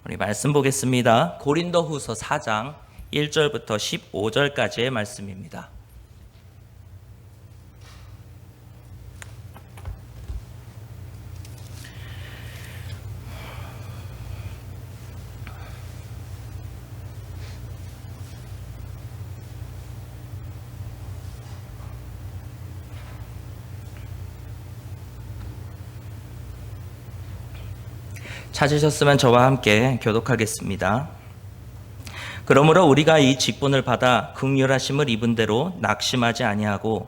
우리 말씀 보겠습니다. 고린도후서 4장 1절부터 15절까지의 말씀입니다. 찾으셨으면 저와 함께 교독하겠습니다. 그러므로 우리가 이 직분을 받아 긍휼하심을 입은 대로 낙심하지 아니하고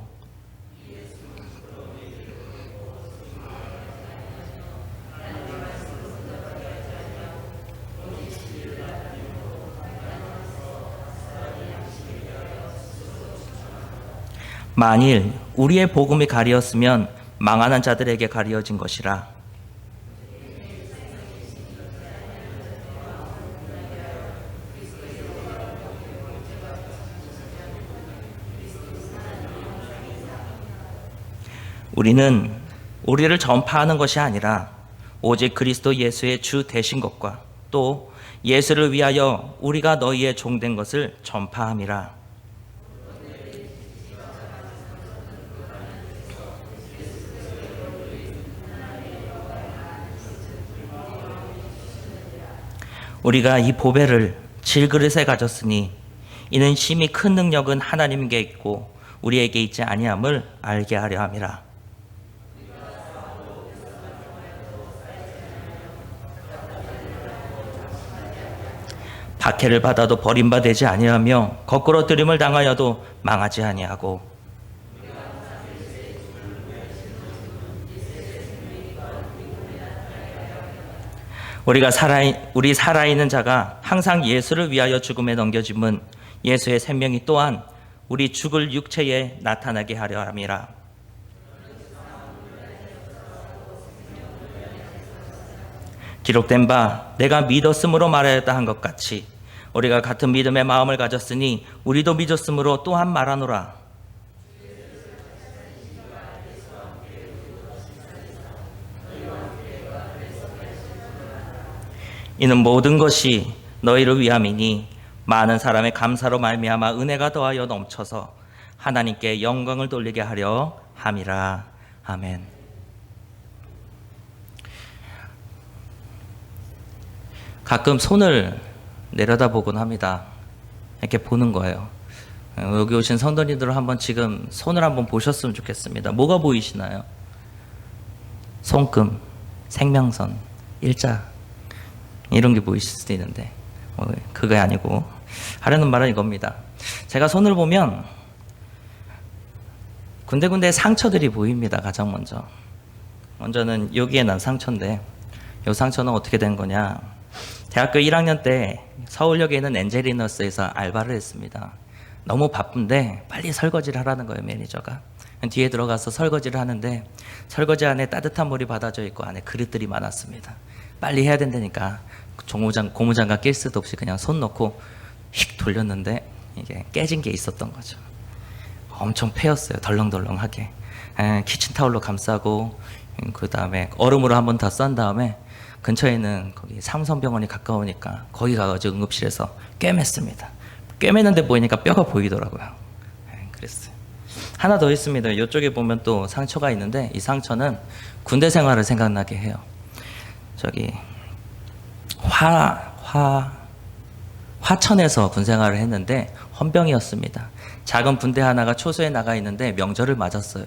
만일 우리의 복음이 가리었으면 망하는 자들에게 가리어진 것이라. 우리는 우리를 전파하는 것이 아니라 오직 그리스도 예수의 주 되신 것과 또 예수를 위하여 우리가 너희의 종된 것을 전파함이라. 우리가 이 보배를 질그릇에 가졌으니 이는 심히 큰 능력은 하나님께 있고 우리에게 있지 아니함을 알게 하려 함이라. 박해를 받아도 버림받지 아니하며 거꾸로 들임을 당하여도 망하지 아니하고 우리 살아있는 자가 항상 예수를 위하여 죽음에 넘겨짐은 예수의 생명이 또한 우리 죽을 육체에 나타나게 하려 함이라. 기록된 바 내가 믿었으므로 말하였다 한 것 같이 우리가 같은 믿음의 마음을 가졌으니 우리도 믿었으므로 또한 말하노라. 이는 모든 것이 너희를 위함이니 많은 사람의 감사로 말미암아 은혜가 더하여 넘쳐서 하나님께 영광을 돌리게 하려 함이라. 아멘. 가끔 손을 내려다보곤 합니다. 이렇게 보는 거예요. 여기 오신 성도님들은 한번 지금 손을 한번 보셨으면 좋겠습니다. 뭐가 보이시나요? 손금, 생명선, 일자 이런 게 보이실 수도 있는데 그게 아니고 하려는 말은 이겁니다. 제가 손을 보면 군데군데 상처들이 보입니다. 가장 먼저는 여기에 난 상처인데 이 상처는 어떻게 된 거냐. 대학교 1학년 때 서울역에 있는 엔젤리너스에서 알바를 했습니다. 너무 바쁜데 빨리 설거지를 하라는 거예요, 매니저가. 뒤에 들어가서 설거지를 하는데 설거지 안에 따뜻한 물이 받아져 있고 안에 그릇들이 많았습니다. 빨리 해야 된다니까 고무장갑 낄 수도 없이 그냥 손 넣고 휙 돌렸는데 이게 깨진 게 있었던 거죠. 엄청 패였어요, 덜렁덜렁하게. 키친타올로 감싸고 그 다음에 얼음으로 한번 더 싼 다음에 근처에 있는 거기 삼성병원이 가까우니까 거기 가가지고 응급실에서 꿰맸습니다. 꿰맸는데 보이니까 뼈가 보이더라고요. 그랬어요. 하나 더 있습니다. 이쪽에 보면 또 상처가 있는데 이 상처는 군대 생활을 생각나게 해요. 저기 화천에서 군 생활을 했는데 헌병이었습니다. 작은 군대 하나가 초소에 나가 있는데 명절을 맞았어요.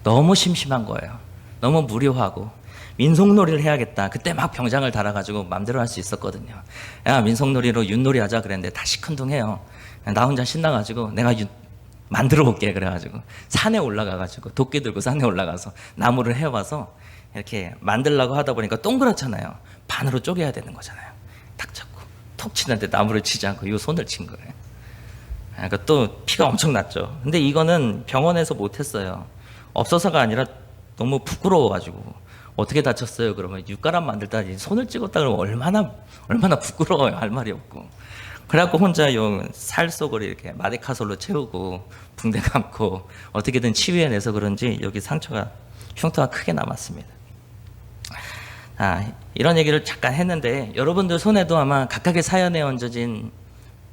너무 심심한 거예요. 너무 무료하고 민속놀이를 해야겠다. 그때 막 병장을 달아가지고 맘대로 할 수 있었거든요. 야, 민속놀이로 윷놀이 하자 그랬는데 다 시큰둥해요. 나 혼자 신나가지고 내가 만들어 볼게 그래가지고 산에 올라가가지고 도끼 들고 산에 올라가서 나무를 해와서 이렇게 만들려고 하다 보니까 동그랗잖아요. 반으로 쪼개야 되는 거잖아요. 탁 잡고 톡 치는데 나무를 치지 않고 이 손을 친 거예요. 그러니까 또 피가 엄청 났죠. 근데 이거는 병원에서 못했어요. 없어서가 아니라 너무 부끄러워가지고. 어떻게 다쳤어요? 그러면 육가람 만들다 손을 찍었다 그러면 얼마나 부끄러워요. 할 말이 없고. 그래갖고 혼자 살 속을 이렇게 마데카솔로 채우고 붕대 감고 어떻게든 치유해내서 그런지 여기 상처가 흉터가 크게 남았습니다. 이런 얘기를 잠깐 했는데 여러분들 손에도 아마 각각의 사연에 얹어진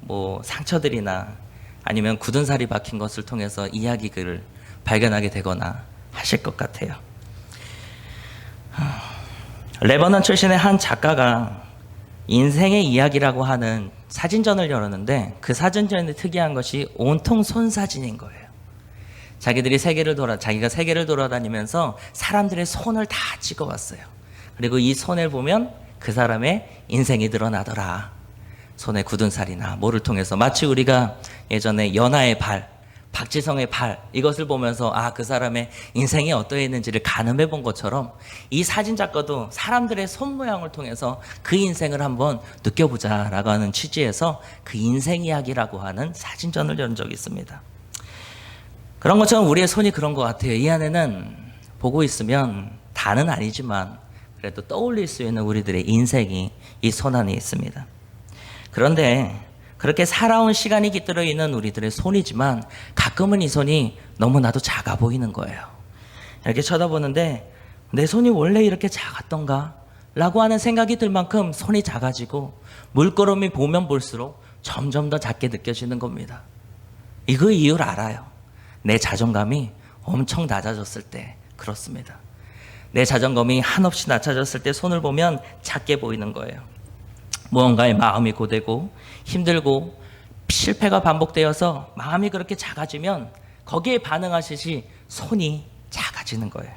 뭐 상처들이나 아니면 굳은 살이 박힌 것을 통해서 이야기를 발견하게 되거나 하실 것 같아요. 레버넌 출신의 한 작가가 인생의 이야기라고 하는 사진전을 열었는데 그 사진전이 특이한 것이 온통 손사진인 거예요. 자기가 세계를 돌아다니면서 사람들의 손을 다 찍어왔어요. 그리고 이 손을 보면 그 사람의 인생이 드러나더라. 손에 굳은 살이나 뭐를 통해서 마치 우리가 예전에 연하의 발, 박지성의 발 이것을 보면서 그 사람의 인생이 어떠했는지를 가늠해 본 것처럼 이 사진 작가도 사람들의 손 모양을 통해서 그 인생을 한번 느껴보자라고 하는 취지에서 그 인생 이야기라고 하는 사진전을 연 적이 있습니다. 그런 것처럼 우리의 손이 그런 것 같아요. 이 안에는 보고 있으면 다는 아니지만 그래도 떠올릴 수 있는 우리들의 인생이 이 손 안에 있습니다. 그런데 그렇게 살아온 시간이 깃들어 있는 우리들의 손이지만 가끔은 이 손이 너무나도 작아 보이는 거예요. 이렇게 쳐다보는데 내 손이 원래 이렇게 작았던가? 라고 하는 생각이 들 만큼 손이 작아지고 물끄러미 보면 볼수록 점점 더 작게 느껴지는 겁니다. 그 이유를 알아요. 내 자존감이 엄청 낮아졌을 때 그렇습니다. 내 자존감이 한없이 낮아졌을 때 손을 보면 작게 보이는 거예요. 무언가에 마음이 고되고 힘들고 실패가 반복되어서 마음이 그렇게 작아지면 거기에 반응하시지 손이 작아지는 거예요.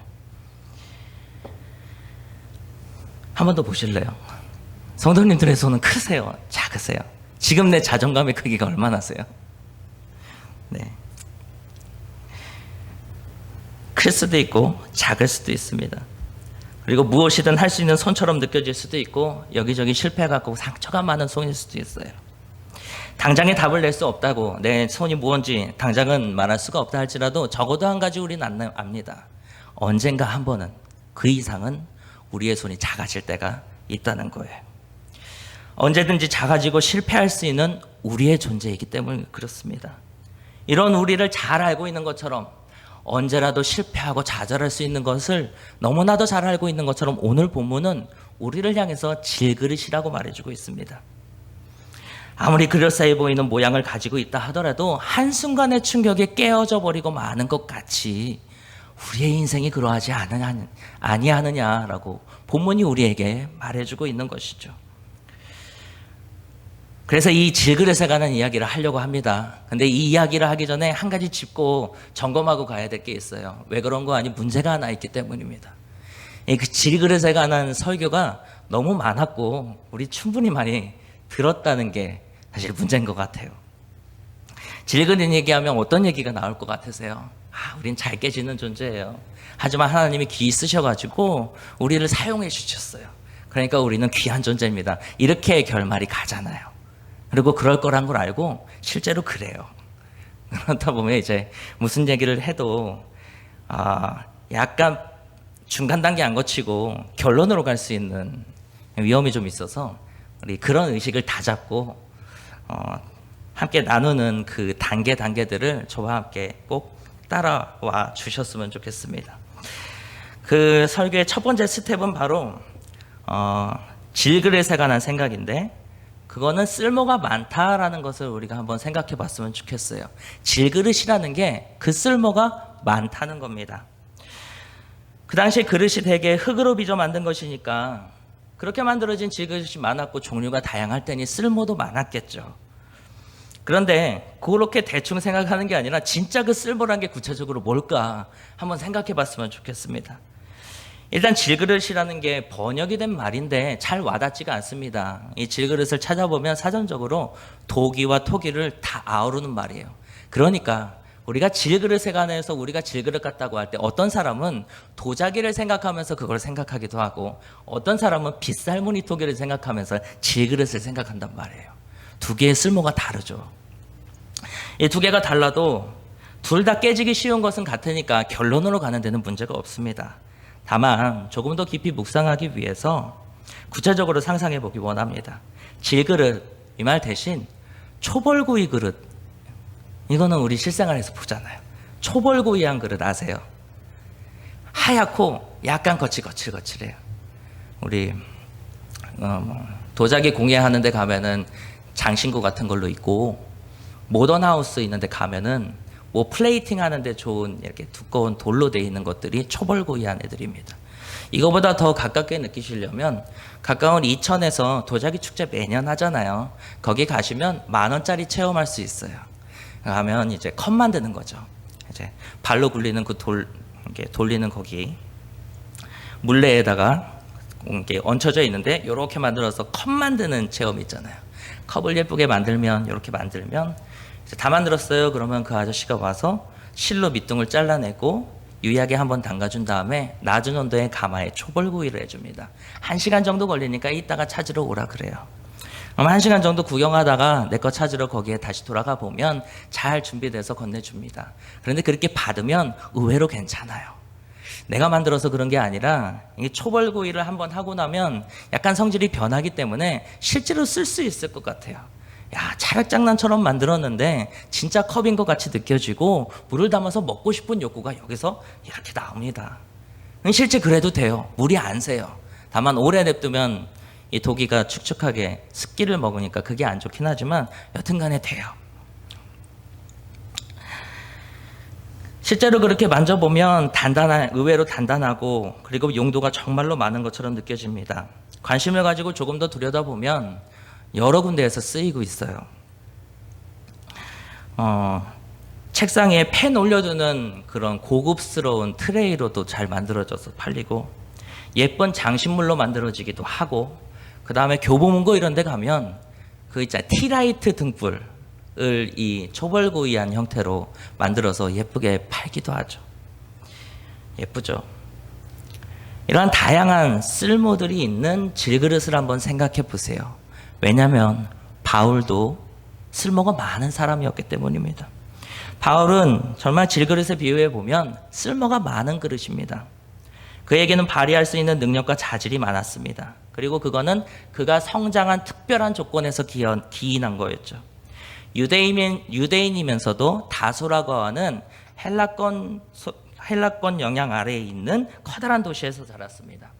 한 번 더 보실래요? 성도님들의 손은 크세요? 작으세요? 지금 내 자존감의 크기가 얼마나 세요? 네. 클 수도 있고 작을 수도 있습니다. 그리고 무엇이든 할 수 있는 손처럼 느껴질 수도 있고 여기저기 실패해갖고 상처가 많은 손일 수도 있어요. 당장에 답을 낼 수 없다고 내 손이 무언지 당장은 말할 수가 없다 할지라도 적어도 한 가지 우리는 압니다. 언젠가 한 번은 그 이상은 우리의 손이 작아질 때가 있다는 거예요. 언제든지 작아지고 실패할 수 있는 우리의 존재이기 때문에 그렇습니다. 이런 우리를 잘 알고 있는 것처럼 언제라도 실패하고 좌절할 수 있는 것을 너무나도 잘 알고 있는 것처럼 오늘 본문은 우리를 향해서 질그릇이라고 말해주고 있습니다. 아무리 그럴싸해 보이는 모양을 가지고 있다 하더라도 한순간의 충격에 깨어져 버리고 마는 것 같이 우리의 인생이 그러하지 아니하느냐라고 본문이 우리에게 말해주고 있는 것이죠. 그래서 이 질그릇에 관한 이야기를 하려고 합니다. 근데 이 이야기를 하기 전에 한 가지 짚고 점검하고 가야 될 게 있어요. 왜 그런 거 아니 문제가 하나 있기 때문입니다. 그 질그릇에 관한 설교가 너무 많았고 우리 충분히 많이 들었다는 게 사실 문제인 것 같아요. 질그릇 얘기하면 어떤 얘기가 나올 것 같으세요? 우린 잘 깨지는 존재예요. 하지만 하나님이 귀 쓰셔가지고 우리를 사용해 주셨어요. 그러니까 우리는 귀한 존재입니다. 이렇게 결말이 가잖아요. 그리고 그럴 거란 걸 알고 실제로 그래요. 그렇다 보면 이제 무슨 얘기를 해도 약간 중간 단계 안 거치고 결론으로 갈 수 있는 위험이 좀 있어서 우리 그런 의식을 다 잡고 함께 나누는 그 단계들을 저와 함께 꼭 따라와 주셨으면 좋겠습니다. 그 설교의 첫 번째 스텝은 바로 질그릇에 관한 생각인데 그거는 쓸모가 많다라는 것을 우리가 한번 생각해 봤으면 좋겠어요. 질그릇이라는 게 그 쓸모가 많다는 겁니다. 그 당시에 그릇이 대개 흙으로 빚어 만든 것이니까 그렇게 만들어진 질그릇이 많았고 종류가 다양할 테니 쓸모도 많았겠죠. 그런데 그렇게 대충 생각하는 게 아니라 진짜 그 쓸모란 게 구체적으로 뭘까 한번 생각해 봤으면 좋겠습니다. 일단 질그릇이라는 게 번역이 된 말인데 잘 와닿지가 않습니다. 이 질그릇을 찾아보면 사전적으로 도기와 토기를 다 아우르는 말이에요. 그러니까 우리가 질그릇에 관해서 우리가 질그릇 같다고 할 때 어떤 사람은 도자기를 생각하면서 그걸 생각하기도 하고 어떤 사람은 빗살무늬 토기를 생각하면서 질그릇을 생각한단 말이에요. 두 개의 쓸모가 다르죠. 이 두 개가 달라도 둘 다 깨지기 쉬운 것은 같으니까 결론으로 가는 데는 문제가 없습니다. 다만 조금 더 깊이 묵상하기 위해서 구체적으로 상상해 보기 원합니다. 질그릇 이 말 대신 초벌구이 그릇 이거는 우리 실생활에서 보잖아요. 초벌구이한 그릇 아세요? 하얗고 약간 거칠거칠해요. 우리 도자기 공예하는 데 가면은 장신구 같은 걸로 있고, 모던하우스 있는 데 가면은 뭐 플레이팅 하는데 좋은 이렇게 두꺼운 돌로 되어 있는 것들이 초벌구이한 애들입니다. 이거보다 더 가깝게 느끼시려면 가까운 이천에서 도자기 축제 매년 하잖아요. 거기 가시면 10,000원짜리 체험할 수 있어요. 가면 이제 컵 만드는 거죠. 이제 발로 굴리는 그 이렇게 돌리는 거기 물레에다가 이렇게 얹혀져 있는데 이렇게 만들어서 컵 만드는 체험 있잖아요. 컵을 예쁘게 만들면 이렇게 만들면 이제 다 만들었어요. 그러면 그 아저씨가 와서 실로 밑둥을 잘라내고 유리하게 한번 담가준 다음에 낮은 온도의 가마에 초벌구이를 해줍니다. 1시간 정도 걸리니까 이따가 찾으러 오라 그래요. 그럼 1시간 정도 구경하다가 내 거 찾으러 거기에 다시 돌아가 보면 잘 준비돼서 건네줍니다. 그런데 그렇게 받으면 의외로 괜찮아요. 내가 만들어서 그런 게 아니라 이 초벌구이를 한번 하고 나면 약간 성질이 변하기 때문에 실제로 쓸 수 있을 것 같아요. 야, 차력장난처럼 만들었는데 진짜 컵인 것 같이 느껴지고 물을 담아서 먹고 싶은 욕구가 여기서 이렇게 나옵니다. 실제 그래도 돼요. 물이 안 새요. 다만 오래 냅두면 이 도기가 축축하게 습기를 먹으니까 그게 안 좋긴 하지만 여튼간에 돼요. 실제로 그렇게 만져보면 의외로 단단하고 그리고 용도가 정말로 많은 것처럼 느껴집니다. 관심을 가지고 조금 더 들여다보면 여러 군데에서 쓰이고 있어요. 책상 위에 펜 올려두는 그런 고급스러운 트레이로도 잘 만들어져서 팔리고 예쁜 장식물로 만들어지기도 하고 그 다음에 교보문고 이런 데 가면 그 있잖아요. 티라이트 등불을 이 초벌구이한 형태로 만들어서 예쁘게 팔기도 하죠. 예쁘죠? 이러한 다양한 쓸모들이 있는 질그릇을 한번 생각해 보세요. 왜냐하면 바울도 쓸모가 많은 사람이었기 때문입니다. 바울은 정말 질그릇에 비유해 보면 쓸모가 많은 그릇입니다. 그에게는 발휘할 수 있는 능력과 자질이 많았습니다. 그리고 그거는 그가 성장한 특별한 조건에서 기인한 거였죠. 유대인이면서도 다소라고 하는 헬라권 영향 아래에 있는 커다란 도시에서 자랐습니다.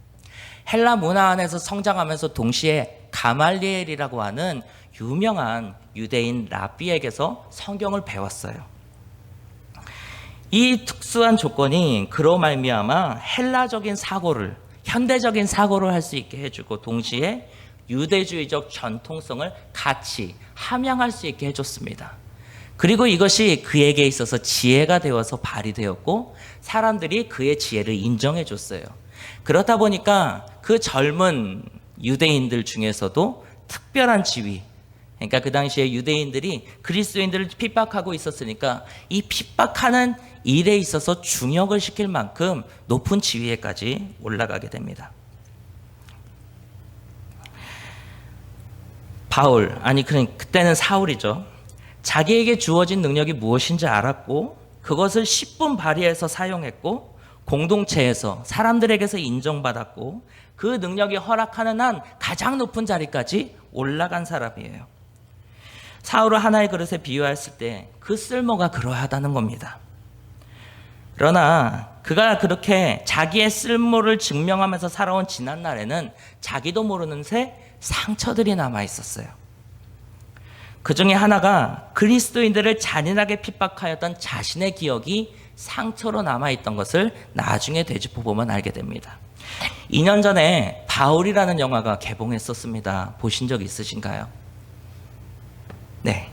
헬라 문화 안에서 성장하면서 동시에 가말리엘이라고 하는 유명한 유대인 랍비에게서 성경을 배웠어요. 이 특수한 조건이 그로 말미암아 헬라적인 사고를, 현대적인 사고를 할 수 있게 해주고 동시에 유대주의적 전통성을 같이 함양할 수 있게 해줬습니다. 그리고 이것이 그에게 있어서 지혜가 되어서 발휘되었고 사람들이 그의 지혜를 인정해 줬어요. 그렇다 보니까 그 젊은 유대인들 중에서도 특별한 지위, 그러니까 그 당시에 유대인들이 그리스도인들을 핍박하고 있었으니까 이 핍박하는 일에 있어서 중역을 시킬 만큼 높은 지위에까지 올라가게 됩니다. 그때는 사울이죠. 자기에게 주어진 능력이 무엇인지 알았고 그것을 10분 발휘해서 사용했고 공동체에서 사람들에게서 인정받았고 그 능력이 허락하는 한 가장 높은 자리까지 올라간 사람이에요. 사울을 하나의 그릇에 비유했을 때 그 쓸모가 그러하다는 겁니다. 그러나 그가 그렇게 자기의 쓸모를 증명하면서 살아온 지난날에는 자기도 모르는 새 상처들이 남아 있었어요. 그 중에 하나가 그리스도인들을 잔인하게 핍박하였던 자신의 기억이 상처로 남아있던 것을 나중에 되짚어보면 알게 됩니다. 2년 전에 바울이라는 영화가 개봉했었습니다. 보신 적 있으신가요? 네.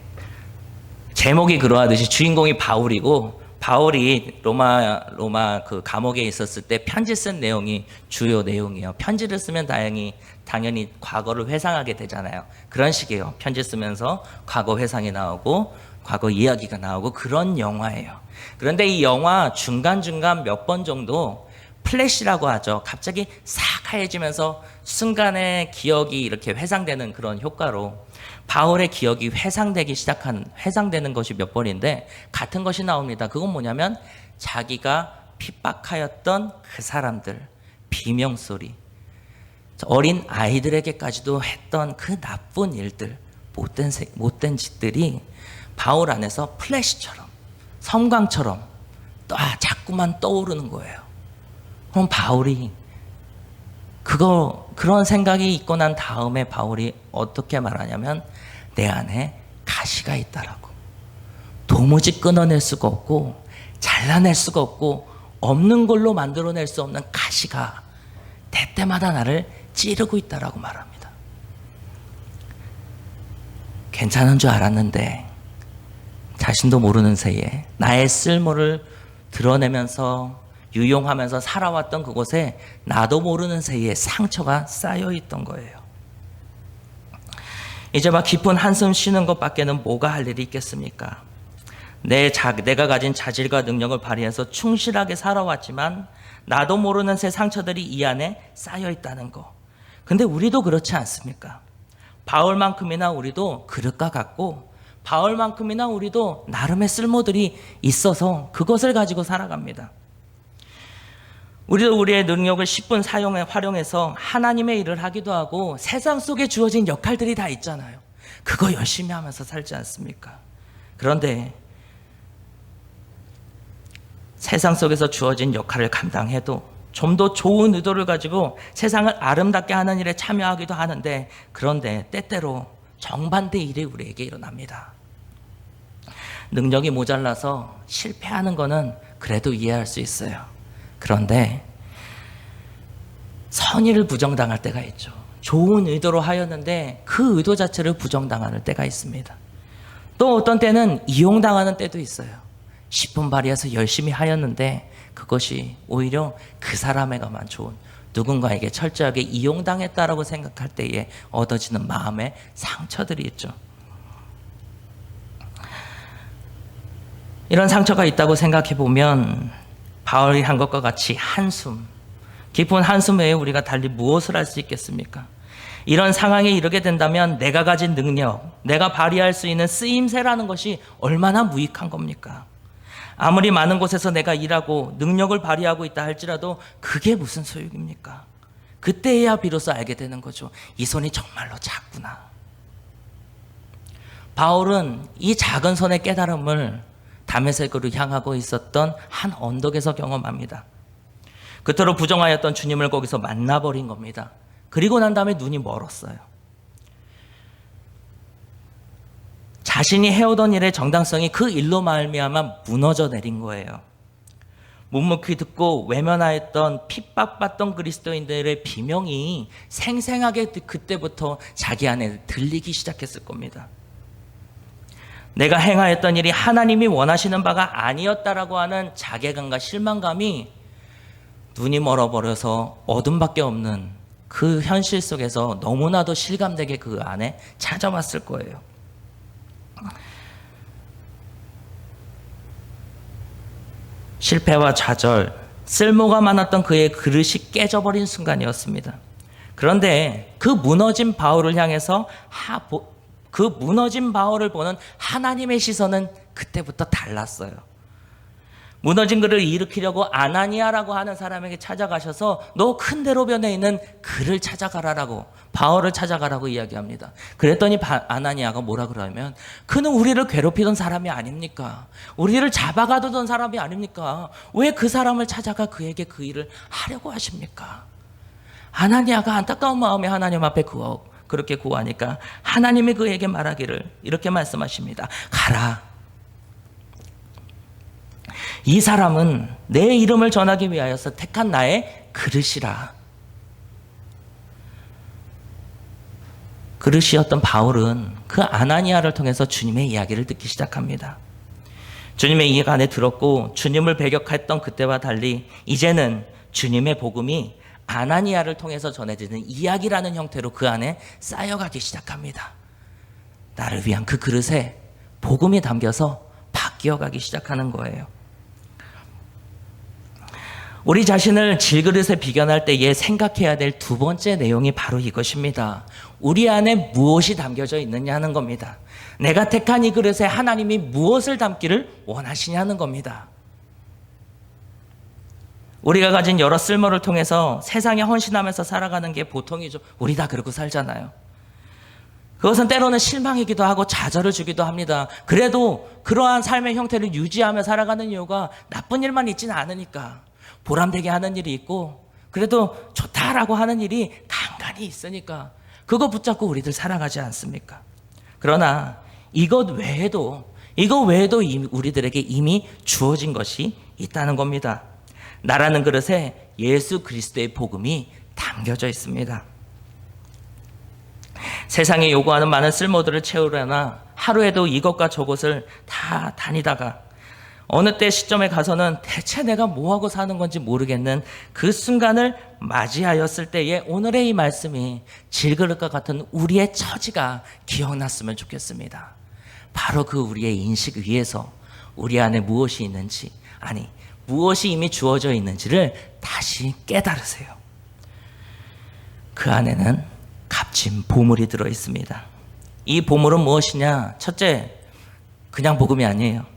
제목이 그러하듯이 주인공이 바울이고 바울이 로마 그 감옥에 있었을 때 편지 쓴 내용이 주요 내용이에요. 편지를 쓰면 당연히 과거를 회상하게 되잖아요. 그런 식이에요. 편지 쓰면서 과거 회상이 나오고 과거 이야기가 나오고 그런 영화예요. 그런데 이 영화 중간중간 몇 번 정도 플래시라고 하죠. 갑자기 싹 하얘지면서 순간에 기억이 이렇게 회상되는 그런 효과로 바울의 기억이 회상되는 것이 몇 번인데 같은 것이 나옵니다. 그건 뭐냐면 자기가 핍박하였던 그 사람들, 비명소리, 어린 아이들에게까지도 했던 그 나쁜 일들, 못된 짓들이 바울 안에서 플래시처럼, 섬광처럼 자꾸만 떠오르는 거예요. 그럼 바울이 그런 생각이 있고 난 다음에 바울이 어떻게 말하냐면 내 안에 가시가 있다라고. 도무지 끊어낼 수가 없고 잘라낼 수가 없고 없는 걸로 만들어낼 수 없는 가시가 때때마다 나를 찌르고 있다라고 말합니다. 괜찮은 줄 알았는데 자신도 모르는 새에 나의 쓸모를 드러내면서 유용하면서 살아왔던 그곳에 나도 모르는 새에 상처가 쌓여 있던 거예요. 이제 막 깊은 한숨 쉬는 것밖에는 뭐가 할 일이 있겠습니까? 내가 가진 자질과 능력을 발휘해서 충실하게 살아왔지만 나도 모르는 새 상처들이 이 안에 쌓여 있다는 거. 근데 우리도 그렇지 않습니까? 바울만큼이나 우리도 그릇과 같고 바울만큼이나 우리도 나름의 쓸모들이 있어서 그것을 가지고 살아갑니다. 우리도 우리의 능력을 10분 활용해서 하나님의 일을 하기도 하고 세상 속에 주어진 역할들이 다 있잖아요. 그거 열심히 하면서 살지 않습니까? 그런데 세상 속에서 주어진 역할을 감당해도 좀 더 좋은 의도를 가지고 세상을 아름답게 하는 일에 참여하기도 하는데 그런데 때때로 정반대 일이 우리에게 일어납니다. 능력이 모자라서 실패하는 거는 그래도 이해할 수 있어요. 그런데 선의를 부정당할 때가 있죠. 좋은 의도로 하였는데 그 의도 자체를 부정당하는 때가 있습니다. 또 어떤 때는 이용당하는 때도 있어요. 10분 발휘해서 열심히 하였는데 그것이 오히려 그 사람에게만 좋은 누군가에게 철저하게 이용당했다라고 생각할 때에 얻어지는 마음의 상처들이 있죠. 이런 상처가 있다고 생각해 보면 바울이 한 것과 같이 한숨, 깊은 한숨 외에 우리가 달리 무엇을 할 수 있겠습니까? 이런 상황에 이르게 된다면 내가 가진 능력, 내가 발휘할 수 있는 쓰임새라는 것이 얼마나 무익한 겁니까? 아무리 많은 곳에서 내가 일하고 능력을 발휘하고 있다 할지라도 그게 무슨 소용입니까? 그때야 비로소 알게 되는 거죠. 이 손이 정말로 작구나. 바울은 이 작은 손의 깨달음을 다메섹으로 향하고 있었던 한 언덕에서 경험합니다. 그토록 부정하였던 주님을 거기서 만나버린 겁니다. 그리고 난 다음에 눈이 멀었어요. 자신이 해오던 일의 정당성이 그 일로 말미암아 무너져 내린 거예요. 묵묵히 듣고 외면하였던 핍박받던 그리스도인들의 비명이 생생하게 그때부터 자기 안에 들리기 시작했을 겁니다. 내가 행하였던 일이 하나님이 원하시는 바가 아니었다라고 하는 자괴감과 실망감이 눈이 멀어버려서 어둠밖에 없는 그 현실 속에서 너무나도 실감되게 그 안에 찾아왔을 거예요. 실패와 좌절, 쓸모가 많았던 그의 그릇이 깨져버린 순간이었습니다. 그런데 그 무너진 바울을 향해서 그 무너진 바울을 보는 하나님의 시선은 그때부터 달랐어요. 무너진 그를 일으키려고 아나니아라고 하는 사람에게 찾아가셔서 너 큰 대로변에 있는 그를 찾아가라라고, 바울을 찾아가라고 이야기합니다. 그랬더니 아나니아가 뭐라 그러면 그는 우리를 괴롭히던 사람이 아닙니까? 우리를 잡아가두던 사람이 아닙니까? 왜 그 사람을 찾아가 그에게 그 일을 하려고 하십니까? 아나니아가 안타까운 마음에 하나님 앞에 그렇게 구하니까 하나님이 그에게 말하기를 이렇게 말씀하십니다. 가라. 이 사람은 내 이름을 전하기 위하여서 택한 나의 그릇이라. 그릇이었던 바울은 그 아나니아를 통해서 주님의 이야기를 듣기 시작합니다. 주님의 이야기 안에 들었고 주님을 배격했던 그때와 달리 이제는 주님의 복음이 아나니아를 통해서 전해지는 이야기라는 형태로 그 안에 쌓여가기 시작합니다. 나를 위한 그 그릇에 복음이 담겨서 바뀌어가기 시작하는 거예요. 우리 자신을 질그릇에 비견할 때에 생각해야 될 두 번째 내용이 바로 이것입니다. 우리 안에 무엇이 담겨져 있느냐 하는 겁니다. 내가 택한 이 그릇에 하나님이 무엇을 담기를 원하시냐는 겁니다. 우리가 가진 여러 쓸모를 통해서 세상에 헌신하면서 살아가는 게 보통이죠. 우리 다 그러고 살잖아요. 그것은 때로는 실망이기도 하고 좌절을 주기도 합니다. 그래도 그러한 삶의 형태를 유지하며 살아가는 이유가 나쁜 일만 있지는 않으니까 보람되게 하는 일이 있고 그래도 좋다라고 하는 일이 간간히 있으니까 그거 붙잡고 우리들 살아가지 않습니까? 그러나 이거 외에도 우리들에게 이미 주어진 것이 있다는 겁니다. 나라는 그릇에 예수 그리스도의 복음이 담겨져 있습니다. 세상에 요구하는 많은 쓸모들을 채우려나 하루에도 이것과 저것을 다 다니다가 어느 때 시점에 가서는 대체 내가 뭐하고 사는 건지 모르겠는 그 순간을 맞이하였을 때에 오늘의 이 말씀이 질그릇과 같은 우리의 처지가 기억났으면 좋겠습니다. 바로 그 우리의 인식 위에서 우리 안에 무엇이 있는지, 아니 무엇이 이미 주어져 있는지를 다시 깨달으세요. 그 안에는 값진 보물이 들어 있습니다. 이 보물은 무엇이냐? 첫째, 그냥 복음이 아니에요.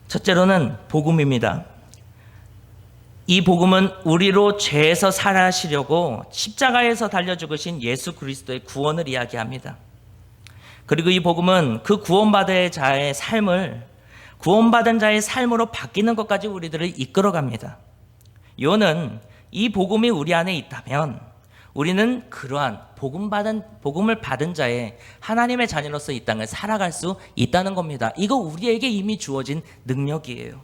첫째로는 복음입니다. 이 복음은 우리로 죄에서 살아시려고 십자가에서 달려 죽으신 예수 그리스도의 구원을 이야기합니다. 그리고 이 복음은 그 구원받은 자의 삶으로 바뀌는 것까지 우리들을 이끌어갑니다. 요는 이 복음이 우리 안에 있다면 우리는 그러한 복음을 받은 자의 하나님의 자녀로서 이 땅을 살아갈 수 있다는 겁니다. 이거 우리에게 이미 주어진 능력이에요.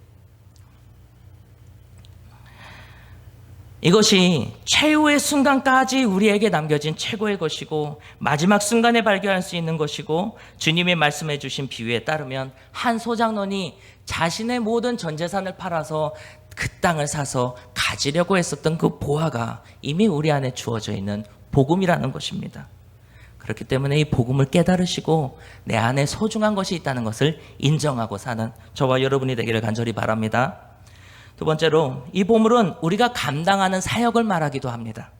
이것이 최후의 순간까지 우리에게 남겨진 최고의 것이고 마지막 순간에 발견할 수 있는 것이고, 주님이 말씀해 주신 비유에 따르면 한 소장론이 자신의 모든 전 재산을 팔아서 그 땅을 사서 가지려고 했었던 그 보화가 이미 우리 안에 주어져 있는 복음이라는 것입니다. 그렇기 때문에 이 복음을 깨달으시고 내 안에 소중한 것이 있다는 것을 인정하고 사는 저와 여러분이 되기를 간절히 바랍니다. 두 번째로, 이 보물은 우리가 감당하는 사역을 말하기도 합니다.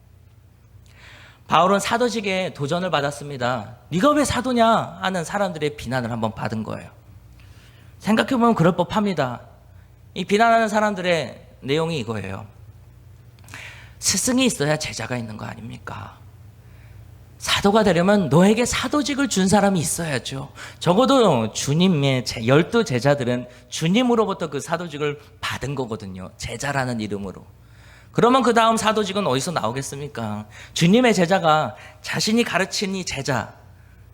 바울은 사도직에 도전을 받았습니다. 네가 왜 사도냐 하는 사람들의 비난을 한번 받은 거예요. 생각해보면 그럴 법합니다. 이 비난하는 사람들의 내용이 이거예요. 스승이 있어야 제자가 있는 거 아닙니까? 사도가 되려면 너에게 사도직을 준 사람이 있어야죠. 적어도 주님의 12 제자들은 주님으로부터 그 사도직을 받은 거거든요. 제자라는 이름으로. 그러면 그 다음 사도직은 어디서 나오겠습니까? 주님의 제자가 자신이 가르친 이 제자,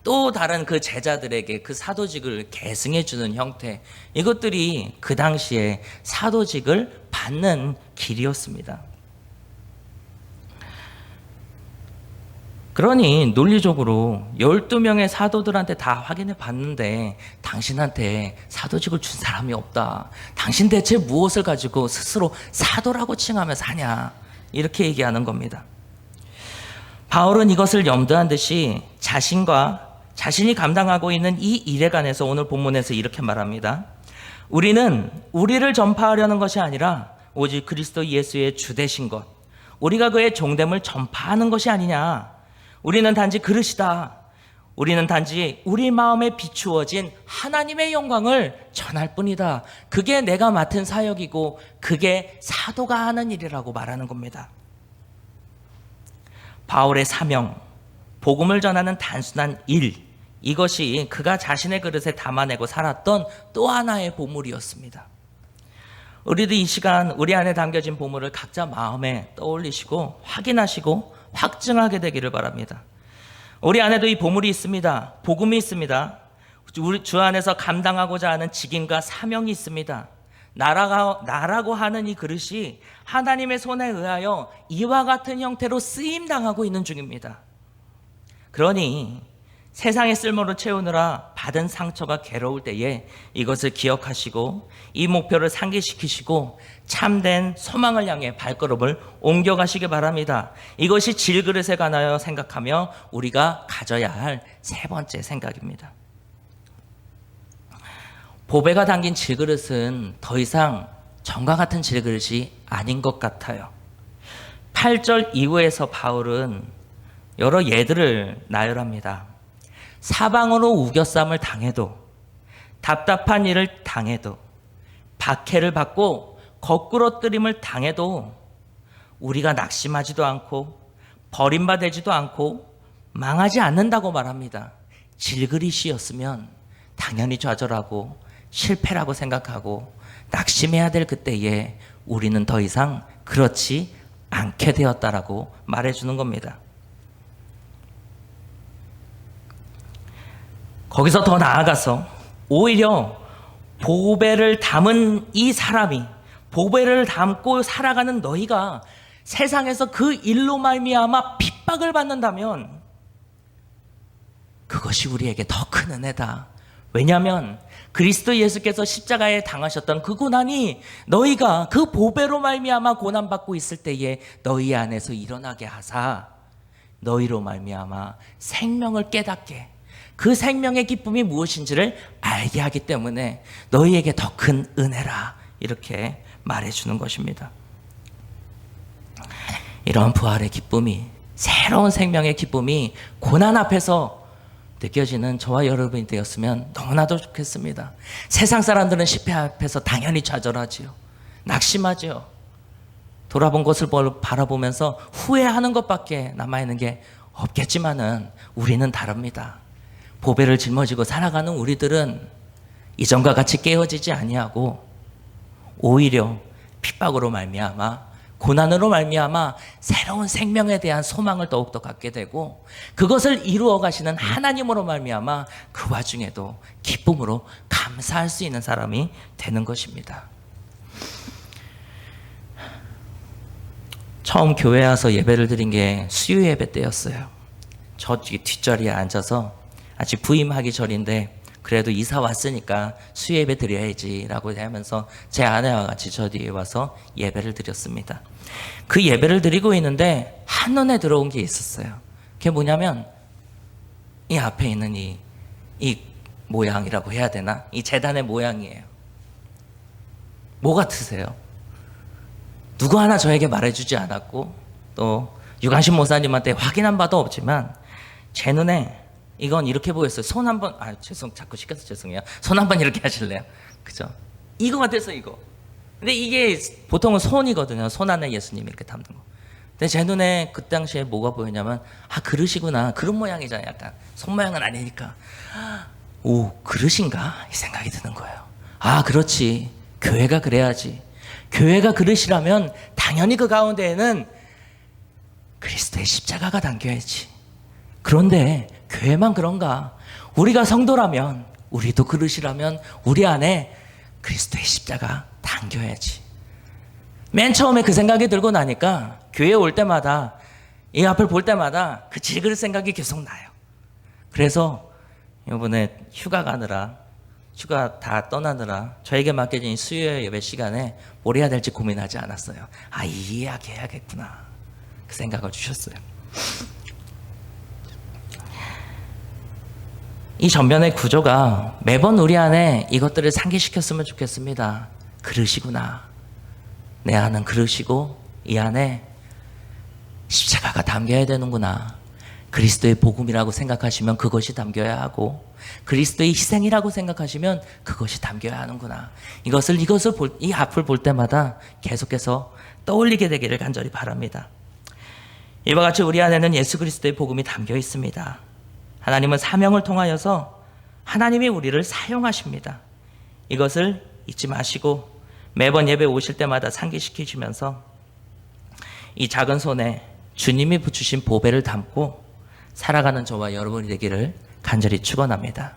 또 다른 그 제자들에게 그 사도직을 계승해 주는 형태, 이것들이 그 당시에 사도직을 받는 길이었습니다. 그러니 논리적으로 12명의 사도들한테 다 확인해 봤는데 당신한테 사도직을 준 사람이 없다. 당신 대체 무엇을 가지고 스스로 사도라고 칭하며 사냐, 이렇게 얘기하는 겁니다. 바울은 이것을 염두한 듯이 자신이 감당하고 있는 이 일에 관해서 오늘 본문에서 이렇게 말합니다. 우리는 우리를 전파하려는 것이 아니라 오직 그리스도 예수의 주 되신 것, 우리가 그의 종됨을 전파하는 것이 아니냐. 우리는 단지 그릇이다. 우리는 단지 우리 마음에 비추어진 하나님의 영광을 전할 뿐이다. 그게 내가 맡은 사역이고 그게 사도가 하는 일이라고 말하는 겁니다. 바울의 사명, 복음을 전하는 단순한 일, 이것이 그가 자신의 그릇에 담아내고 살았던 또 하나의 보물이었습니다. 우리도 이 시간 우리 안에 담겨진 보물을 각자 마음에 떠올리시고 확인하시고 확증하게 되기를 바랍니다. 우리 안에도 이 보물이 있습니다. 복음이 있습니다. 우리 주 안에서 감당하고자 하는 직임과 사명이 있습니다. 나라고 하는 이 그릇이 하나님의 손에 의하여 이와 같은 형태로 쓰임당하고 있는 중입니다. 그러니 세상의 쓸모를 채우느라 받은 상처가 괴로울 때에 이것을 기억하시고 이 목표를 상기시키시고 참된 소망을 향해 발걸음을 옮겨가시기 바랍니다. 이것이 질그릇에 관하여 생각하며 우리가 가져야 할 세 번째 생각입니다. 보배가 담긴 질그릇은 더 이상 전과 같은 질그릇이 아닌 것 같아요. 8절 이후에서 바울은 여러 예들을 나열합니다. 사방으로 우겨쌈을 당해도, 답답한 일을 당해도, 박해를 받고 거꾸로 뜨림을 당해도 우리가 낙심하지도 않고 버림받지도 않고 망하지 않는다고 말합니다. 질그릇이었으면 당연히 좌절하고 실패라고 생각하고 낙심해야 될 그때에 우리는 더 이상 그렇지 않게 되었다라고 말해주는 겁니다. 거기서 더 나아가서 오히려 보배를 담은 이 사람이, 보배를 담고 살아가는 너희가 세상에서 그 일로 말미암아 핍박을 받는다면 그것이 우리에게 더 큰 은혜다. 왜냐하면 그리스도 예수께서 십자가에 당하셨던 그 고난이 너희가 그 보배로 말미암아 고난받고 있을 때에 너희 안에서 일어나게 하사 너희로 말미암아 생명을 깨닫게, 그 생명의 기쁨이 무엇인지를 알게 하기 때문에 너희에게 더 큰 은혜라, 이렇게 말해주는 것입니다. 이런 부활의 기쁨이, 새로운 생명의 기쁨이 고난 앞에서 느껴지는 저와 여러분이 되었으면 너무나도 좋겠습니다. 세상 사람들은 실패 앞에서 당연히 좌절하지요. 낙심하지요. 돌아본 것을 바라보면서 후회하는 것밖에 남아있는 게 없겠지만은 우리는 다릅니다. 보배를 짊어지고 살아가는 우리들은 이전과 같이 깨어지지 아니하고 오히려 핍박으로 말미암아, 고난으로 말미암아 새로운 생명에 대한 소망을 더욱더 갖게 되고, 그것을 이루어 가시는 하나님으로 말미암아 그 와중에도 기쁨으로 감사할 수 있는 사람이 되는 것입니다. 처음 교회 와서 예배를 드린 게 수요 예배 때였어요. 저 뒷자리에 앉아서 아직 부임하기 전인데 그래도 이사 왔으니까 수요 예배 드려야지라고 하면서 제 아내와 같이 저 뒤에 와서 예배를 드렸습니다. 그 예배를 드리고 있는데 한눈에 들어온 게 있었어요. 그게 뭐냐면 이 앞에 있는 이 모양이라고 해야 되나? 이 제단의 모양이에요. 뭐 같으세요? 누구 하나 저에게 말해주지 않았고 또 유관심 목사님한테 확인한 바도 없지만 제 눈에 이건 이렇게 보였어요. 손 한번, 자꾸 시켜서 죄송해요. 손 한번 이렇게 하실래요? 그죠? 이거 같아서 이거. 근데 이게 보통은 손이거든요. 손 안에 예수님 이렇게 담는 거. 근데 제 눈에 그 당시에 뭐가 보였냐면, 그릇이구나. 그릇 모양이잖아요. 약간. 손 모양은 아니니까. 오, 그릇인가? 이 생각이 드는 거예요. 그렇지. 교회가 그래야지. 교회가 그릇이라면 당연히 그 가운데에는 그리스도의 십자가가 담겨야지. 그런데 교회만 그런가? 우리가 성도라면, 우리도 그릇이라면 우리 안에 그리스도의 십자가 담겨야지. 맨 처음에 그 생각이 들고 나니까 교회에 올 때마다, 이 앞을 볼 때마다 그 질그릇 생각이 계속 나요. 그래서 이번에 휴가 다 떠나느라 저에게 맡겨진 이 수요 예배 시간에 뭘 해야 될지 고민하지 않았어요. 이 이야기 해야겠구나. 그 생각을 주셨어요. 이 전면의 구조가 매번 우리 안에 이것들을 상기시켰으면 좋겠습니다. 그릇이구나. 내 안은 그릇이고 이 안에 십자가가 담겨야 되는구나. 그리스도의 복음이라고 생각하시면 그것이 담겨야 하고, 그리스도의 희생이라고 생각하시면 그것이 담겨야 하는구나. 이 앞을 볼 때마다 계속해서 떠올리게 되기를 간절히 바랍니다. 이와 같이 우리 안에는 예수 그리스도의 복음이 담겨 있습니다. 하나님은 사명을 통하여서 하나님이 우리를 사용하십니다. 이것을 잊지 마시고 매번 예배 오실 때마다 상기시키시면서 이 작은 손에 주님이 붙이신 보배를 담고 살아가는 저와 여러분이 되기를 간절히 축원합니다.